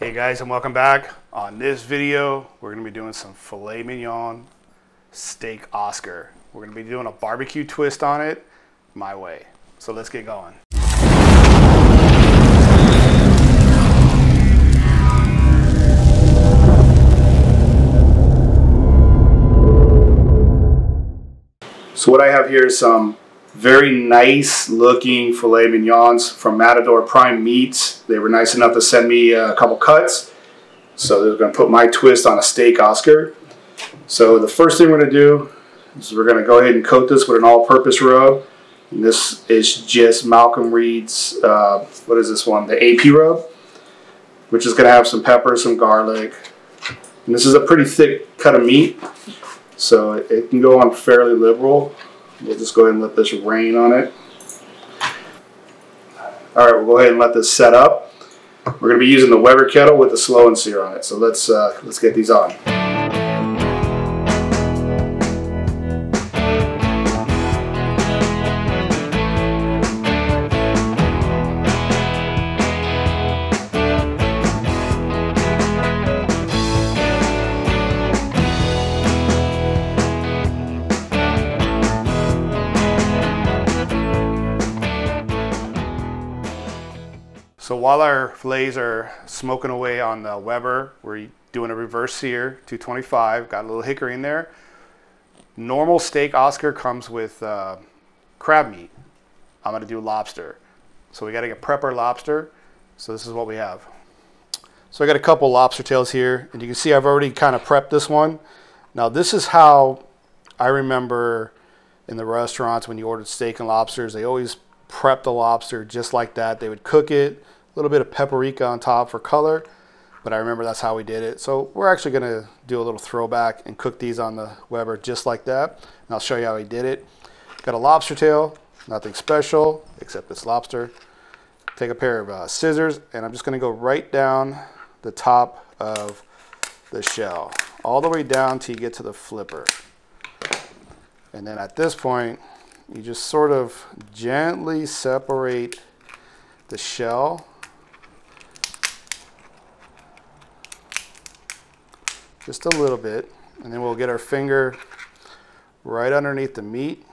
Hey guys, and welcome back. On this video, we're going to be doing some filet mignon steak Oscar. We're going to be doing a barbecue twist on it my way. So let's get going. So what I have here is some very nice looking filet mignons from Matador Prime Meats. They were nice enough to send me a couple cuts. So they're going to put my twist on a steak Oscar. So the first thing we're going to do is we're going to go ahead and coat this with an all-purpose rub. And this is just Malcolm Reed's, what is this one? The AP rub, which is going to have some pepper, some garlic. And this is a pretty thick cut of meat, so it can go on fairly liberal. We'll just go ahead and let this rain on it. Alright, we'll go ahead and let this set up. We're going to be using the Weber kettle with the slow and sear on it. So let's get these on. So while our fillets are smoking away on the Weber, we're doing a reverse sear, 225, got a little hickory in there. Normal steak Oscar comes with crab meat. I'm gonna do lobster. So we gotta get prepper lobster. So this is what we have. So I got a couple lobster tails here, and you can see I've already kind of prepped this one. Now this is how I remember in the restaurants when you ordered steak and lobsters, they always prep the lobster just like that. They would cook it, a little bit of paprika on top for color, but I remember that's how we did it. So we're actually going to do a little throwback and cook these on the Weber just like that, and I'll show you how we did it. Got a lobster tail, nothing special except this lobster. Take a pair of scissors, and I'm just going to go right down the top of the shell, all the way down till you get to the flipper. And then at this point, you just sort of gently separate the shell. Just a little bit, and then we'll get our finger right underneath the meat.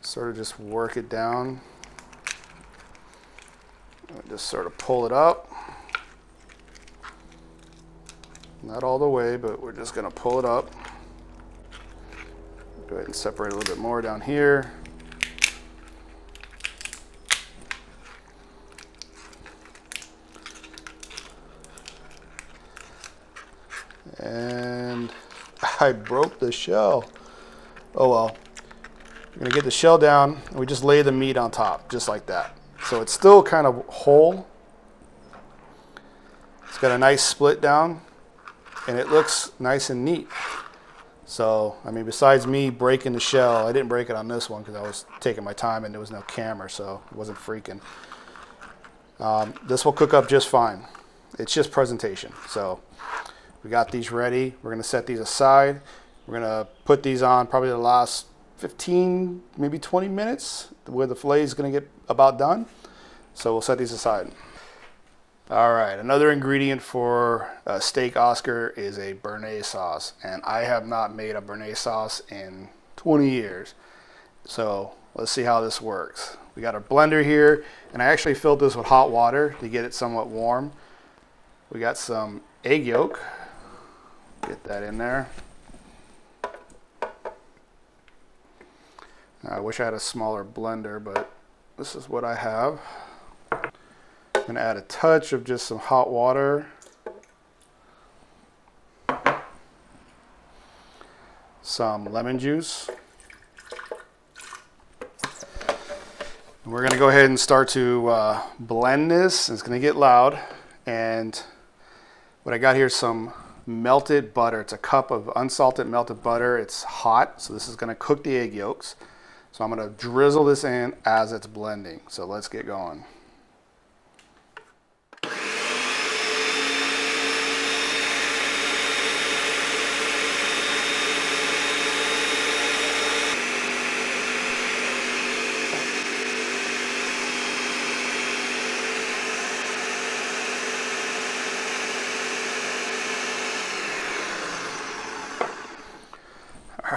Sort of just work it down. Just sort of pull it up. Not all the way, but we're just going to pull it up. Go ahead and separate a little bit more down here. And I broke the shell. Oh well. We're going to get the shell down, and we just lay the meat on top, just like that. So it's still kind of whole. It's got a nice split down, and it looks nice and neat. So, I mean, besides me breaking the shell, I didn't break it on this one because I was taking my time and there was no camera, so it wasn't freaking. This will cook up just fine. It's just presentation. So, we got these ready. We're going to set these aside. We're going to put these on probably the last 15, maybe 20 minutes where the fillet is going to get about done. So, we'll set these aside. All right, another ingredient for a steak Oscar is a Bearnaise sauce, and I have not made a Bearnaise sauce in 20 years. So let's see how this works. We got our blender here, and I actually filled this with hot water to get it somewhat warm. We got some egg yolk. Get that in there. I wish I had a smaller blender, but this is what I have. I'm going to add a touch of just some hot water. Some lemon juice. And we're going to go ahead and start to blend this. It's going to get loud. And what I got here is some melted butter. It's a cup of unsalted melted butter. It's hot, so this is going to cook the egg yolks. So I'm going to drizzle this in as it's blending. So let's get going.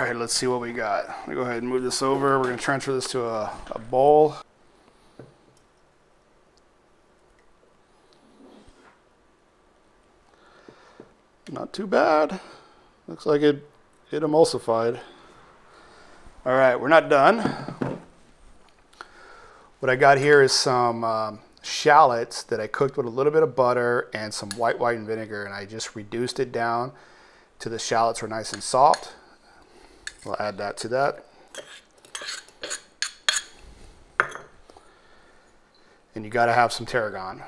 right, let's see what we got. Let me go ahead and move this over. We're going to transfer this to a bowl. Not too bad. Looks like it emulsified. All right, we're not done. What I got here is some shallots that I cooked with a little bit of butter and some white wine vinegar, and I just reduced it down to the shallots were nice and soft. We'll add that to that. And you gotta have some tarragon.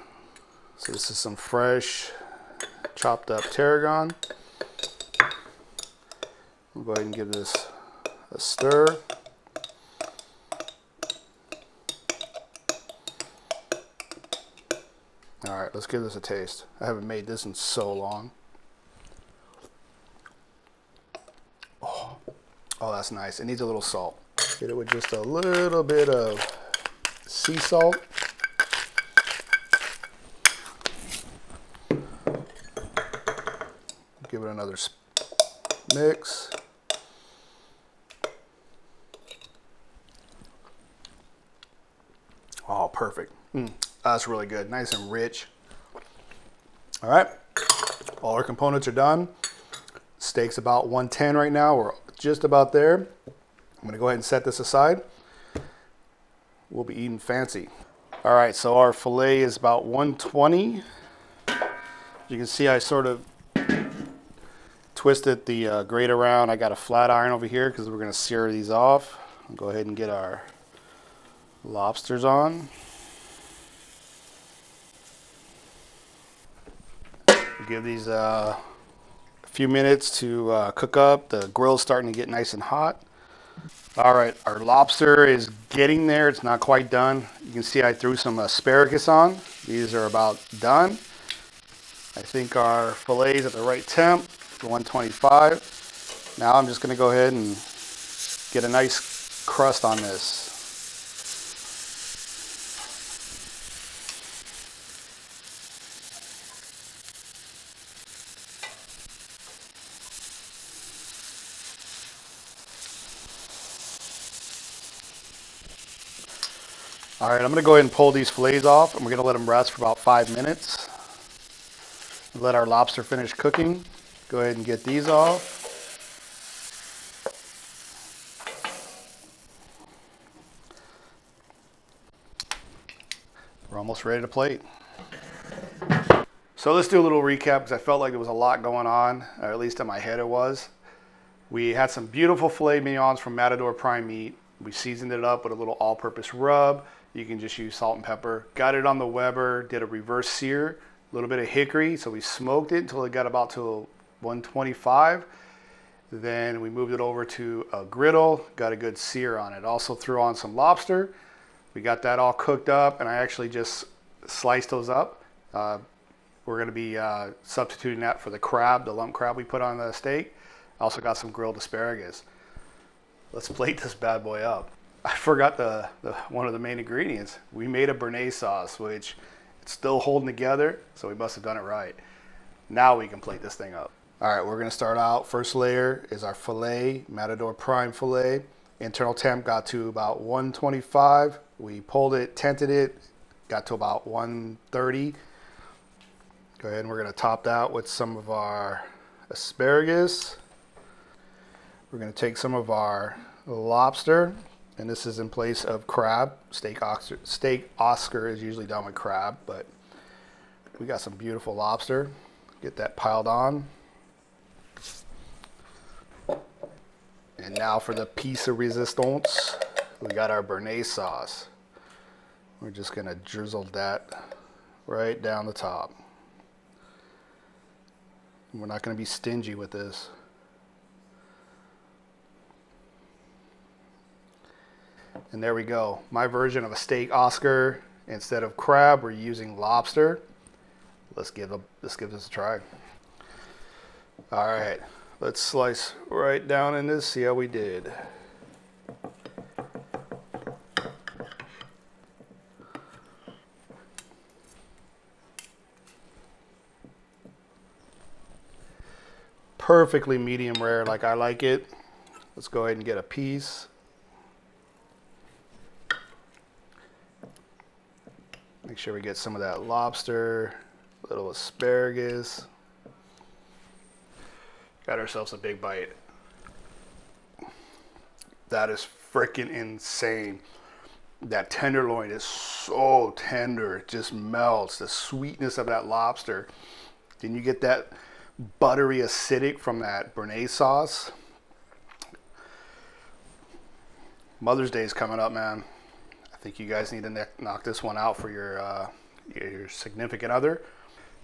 So this is some fresh chopped up tarragon. We'll go ahead and give this a stir. All right, let's give this a taste. I haven't made this in so long. Oh, that's nice. It needs a little salt. Get it with just a little bit of sea salt. Give it another mix. Oh, perfect. That's really good. Nice and rich. All right. All our components are done. Steak's about 110 right now. We're just about there. I'm going to go ahead and set this aside. We'll be eating fancy. All right, so our filet is about 120. You can see I sort of twisted the grate around. I got a flat iron over here because we're going to sear these off. I'll go ahead and get our lobsters on. Give these a few minutes to cook up. The grill's starting to get nice and hot. All right, our lobster is getting there. It's not quite done. You can see I threw some asparagus on. These are about done. I think our filet is at the right temp, 125. Now I'm just going to go ahead and get a nice crust on this. All right, I'm going to go ahead and pull these fillets off, and we're going to let them rest for about 5 minutes. Let our lobster finish cooking. Go ahead and get these off. We're almost ready to plate. So let's do a little recap because I felt like there was a lot going on, or at least in my head it was. We had some beautiful filet mignons from Matador Prime Meat. We seasoned it up with a little all-purpose rub. You can just use salt and pepper. Got it on the Weber, did a reverse sear, a little bit of hickory, so we smoked it until it got about to 125. Then we moved it over to a griddle, got a good sear on it. Also threw on some lobster. We got that all cooked up, and I actually just sliced those up. We're gonna be substituting that for the crab, the lump crab we put on the steak. I also got some grilled asparagus. Let's plate this bad boy up. I forgot one of the main ingredients. We made a Bearnaise sauce, which it's still holding together, so we must have done it right. Now we can plate this thing up. All right, we're gonna start out. First layer is our filet, Matador Prime Fillet. Internal temp got to about 125. We pulled it, tented it, got to about 130. Go ahead and we're gonna top that with some of our asparagus. We're gonna take some of our lobster, and this is in place of crab. Steak Oscar is usually done with crab, but we got some beautiful lobster. Get that piled on. And now for the piece of resistance, we got our Bearnaise sauce. We're just gonna drizzle that right down the top. We're not gonna be stingy with this. And there we go. My version of a steak Oscar. Instead of crab, we're using lobster. Let's give this a try. All right, let's slice right down in this, see how we did. Perfectly medium rare like I like it. Let's go ahead and get a piece. Make sure we get some of that lobster, a little asparagus. Got ourselves a big bite. That is freaking insane. That tenderloin is so tender, it just melts. The sweetness of that lobster. Then you get that buttery acidic from that Bearnaise sauce. Mother's Day is coming up, man. I think you guys need to knock this one out for your significant other.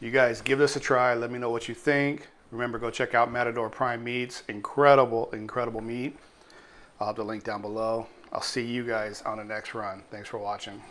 You guys give this a try. Let me know what you think. Remember, go check out Matador Prime Meats. Incredible, incredible meat. I'll have the link down below. I'll see you guys on the next run. Thanks for watching.